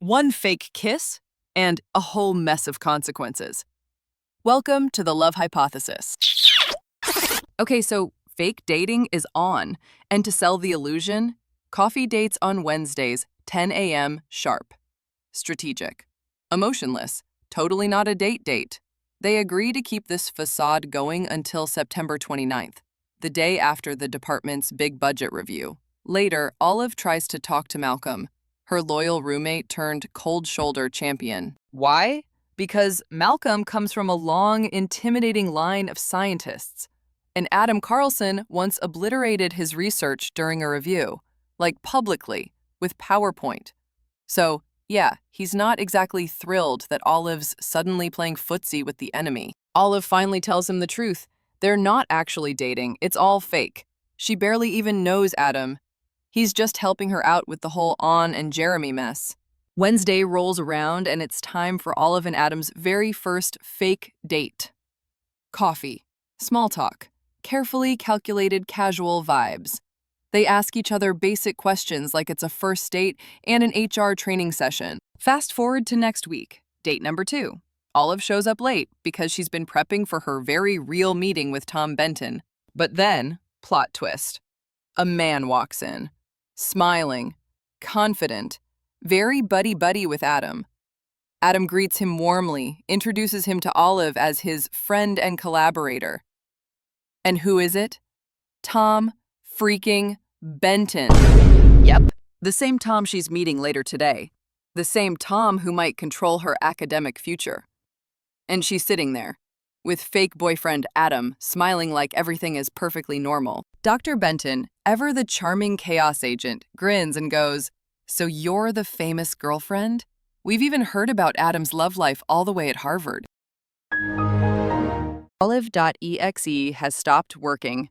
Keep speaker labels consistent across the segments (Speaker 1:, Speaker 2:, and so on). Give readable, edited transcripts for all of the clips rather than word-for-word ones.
Speaker 1: one fake kiss, and a whole mess of consequences. Welcome to the Love Hypothesis. Okay, so fake dating is on, and to sell the illusion, coffee dates on Wednesdays, 10 a.m. sharp. Strategic. Emotionless. Totally not a date. They agree to keep this facade going until September 29th, the day after the department's big budget review. Later, Olive tries to talk to Malcolm, her loyal roommate turned cold-shoulder champion. Why? Because Malcolm comes from a long, intimidating line of scientists, and Adam Carlsen once obliterated his research during a review, like publicly, with PowerPoint. So, yeah, he's not exactly thrilled that Olive's suddenly playing footsie with the enemy. Olive finally tells him the truth. They're not actually dating, it's all fake. She barely even knows Adam. He's just helping her out with the whole Ann and Jeremy mess. Wednesday rolls around and it's time for Olive and Adam's very first fake date. Coffee, small talk, carefully calculated casual vibes. They ask each other basic questions like it's a first date and an HR training session. Fast forward to next week, date number 2. Olive shows up late because she's been prepping for her very real meeting with Tom Benton. But then, plot twist. A man walks in, smiling, confident, very buddy-buddy with Adam. Adam greets him warmly, introduces him to Olive as his friend and collaborator. And who is it? Tom freaking Benton. Yep, the same Tom she's meeting later today. The same Tom who might control her academic future. And she's sitting there, with fake boyfriend Adam, smiling like everything is perfectly normal. Dr. Benton, ever the charming chaos agent, grins and goes, "So you're the famous girlfriend? We've even heard about Adam's love life all the way at Harvard." Olive.exe has stopped working.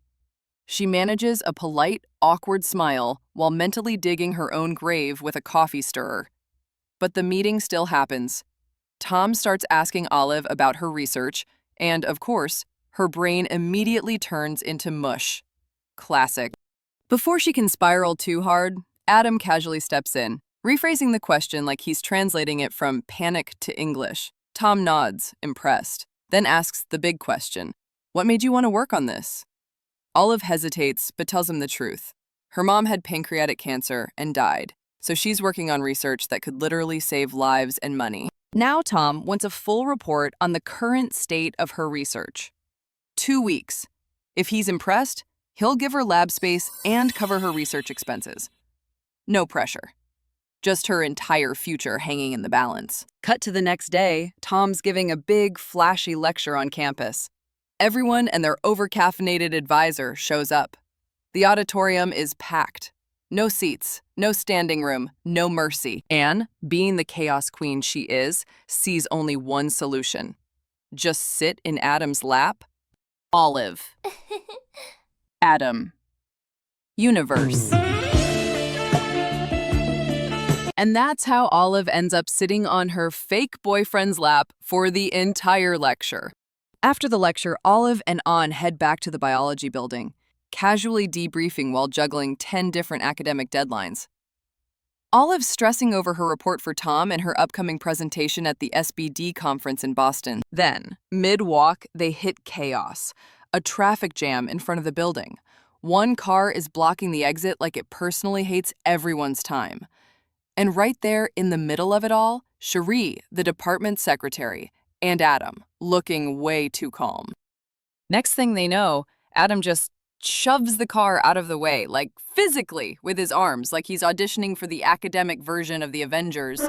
Speaker 1: She manages a polite, awkward smile while mentally digging her own grave with a coffee stirrer. But the meeting still happens. Tom starts asking Olive about her research, and, of course, her brain immediately turns into mush. Classic. Before she can spiral too hard, Adam casually steps in, rephrasing the question like he's translating it from panic to English. Tom nods, impressed, then asks the big question, "What made you want to work on this?" Olive hesitates, but tells him the truth. Her mom had pancreatic cancer and died, so she's working on research that could literally save lives and money. Now Tom wants a full report on the current state of her research. 2 weeks. If he's impressed, he'll give her lab space and cover her research expenses. No pressure. Just her entire future hanging in the balance. Cut to the next day, Tom's giving a big, flashy lecture on campus. Everyone and their over-caffeinated advisor shows up. The auditorium is packed. No seats, no standing room, no mercy. Anne, being the chaos queen she is, sees only one solution. Just sit in Adam's lap. Olive. Adam. Universe. And that's how Olive ends up sitting on her fake boyfriend's lap for the entire lecture. After the lecture, Olive and Ann head back to the biology building, casually debriefing while juggling 10 different academic deadlines. Olive's stressing over her report for Tom and her upcoming presentation at the SBD conference in Boston. Then, mid-walk, they hit chaos. A traffic jam in front of the building. One car is blocking the exit like it personally hates everyone's time. And right there in the middle of it all, Cherie, the department secretary, and Adam, looking way too calm. Next thing they know, Adam just shoves the car out of the way, like physically, with his arms, like he's auditioning for the academic version of the Avengers.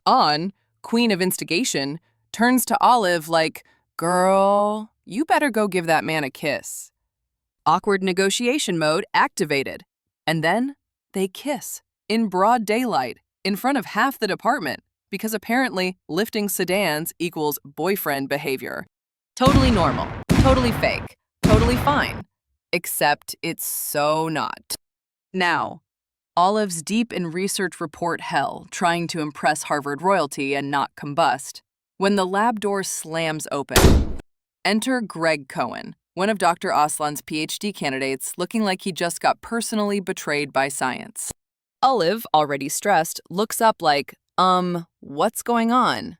Speaker 1: Ann, queen of instigation, turns to Olive like, "Girl, you better go give that man a kiss." Awkward negotiation mode activated. And then they kiss, in broad daylight, in front of half the department, because apparently lifting sedans equals boyfriend behavior. Totally normal, totally fake, totally fine. Except it's so not. Now, Olive's deep in research report hell, trying to impress Harvard royalty and not combust, when the lab door slams open. Enter Greg Cohen, one of Dr. Aslan's PhD candidates, looking like he just got personally betrayed by science. Olive, already stressed, looks up like, what's going on?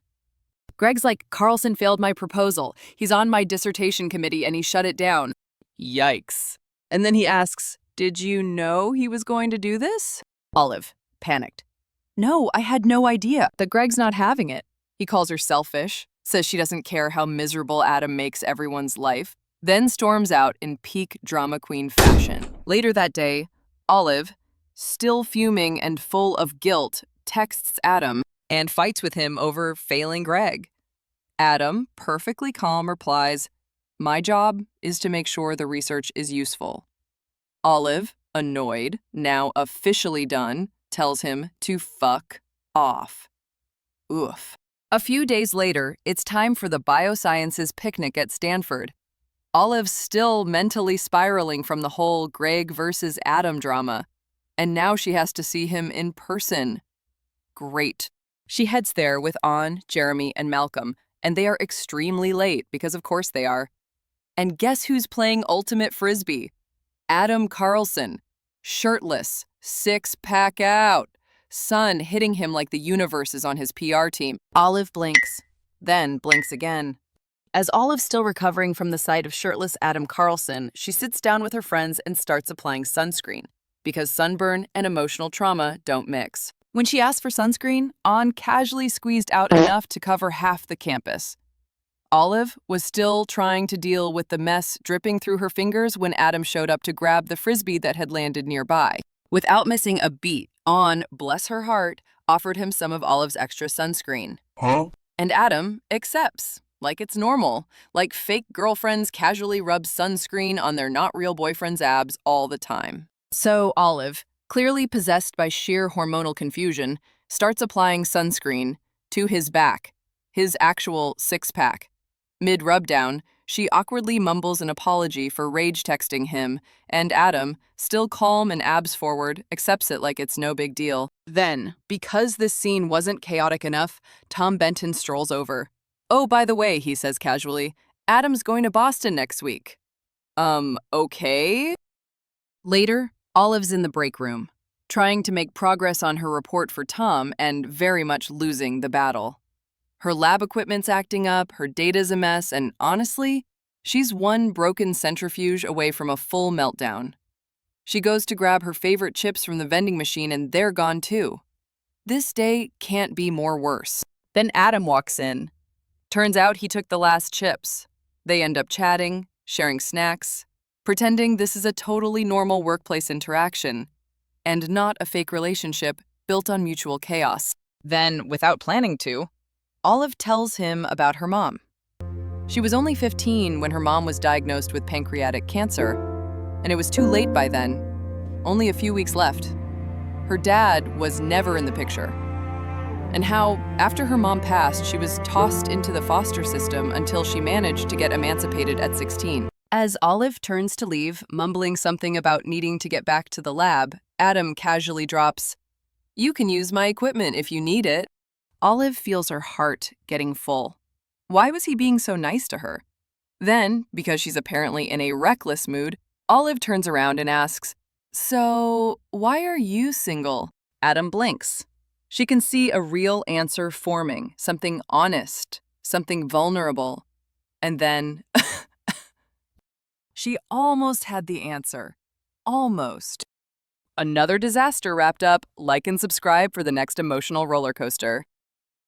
Speaker 1: Greg's like, Carlsen failed my proposal. He's on my dissertation committee and he shut it down. Yikes. And then he asks, did you know he was going to do this? Olive, panicked. No, I had no idea that Greg's not having it. He calls her selfish, says she doesn't care how miserable Adam makes everyone's life, then storms out in peak drama queen fashion. Later that day, Olive, still fuming and full of guilt, texts Adam and fights with him over failing Greg. Adam, perfectly calm, replies, my job is to make sure the research is useful. Olive, annoyed, now officially done, tells him to fuck off. Oof. A few days later, it's time for the biosciences picnic at Stanford. Olive's still mentally spiraling from the whole Greg versus Adam drama, and now she has to see him in person. Great. She heads there with An, Jeremy, and Malcolm, and they are extremely late because of course they are. And guess who's playing ultimate frisbee? Adam Carlsen, shirtless, six-pack out, sun hitting him like the universe is on his PR team. Olive blinks, then blinks again. As Olive's still recovering from the sight of shirtless Adam Carlsen, she sits down with her friends and starts applying sunscreen, because sunburn and emotional trauma don't mix. When she asked for sunscreen, An casually squeezed out enough to cover half the campus. Olive was still trying to deal with the mess dripping through her fingers when Adam showed up to grab the frisbee that had landed nearby. Without missing a beat, An, bless her heart, offered him some of Olive's extra sunscreen.
Speaker 2: Huh?
Speaker 1: And Adam accepts, like it's normal, like fake girlfriends casually rub sunscreen on their not-real boyfriend's abs all the time. So Olive, clearly possessed by sheer hormonal confusion, starts applying sunscreen to his back, his actual six-pack. Mid-rub-down, she awkwardly mumbles an apology for rage texting him, and Adam, still calm and abs forward, accepts it like it's no big deal. Then, because this scene wasn't chaotic enough, Tom Benton strolls over. Oh, by the way, he says casually, Adam's going to Boston next week. Okay? Later, Olive's in the break room, trying to make progress on her report for Tom and very much losing the battle. Her lab equipment's acting up, her data's a mess, and honestly, she's one broken centrifuge away from a full meltdown. She goes to grab her favorite chips from the vending machine and they're gone too. This day can't be more worse. Then Adam walks in. Turns out he took the last chips. They end up chatting, sharing snacks, pretending this is a totally normal workplace interaction, and not a fake relationship built on mutual chaos. Then, without planning to, Olive tells him about her mom. She was only 15 when her mom was diagnosed with pancreatic cancer, and it was too late by then, only a few weeks left. Her dad was never in the picture, and how, after her mom passed, she was tossed into the foster system until she managed to get emancipated at 16. As Olive turns to leave, mumbling something about needing to get back to the lab, Adam casually drops, "You can use my equipment if you need it." Olive feels her heart getting full. Why was he being so nice to her? Then, because she's apparently in a reckless mood, Olive turns around and asks, "So, why are you single?" Adam blinks. She can see a real answer forming, something honest, something vulnerable. And then, she almost had the answer. Almost. Another disaster wrapped up. Like and subscribe for the next emotional roller coaster.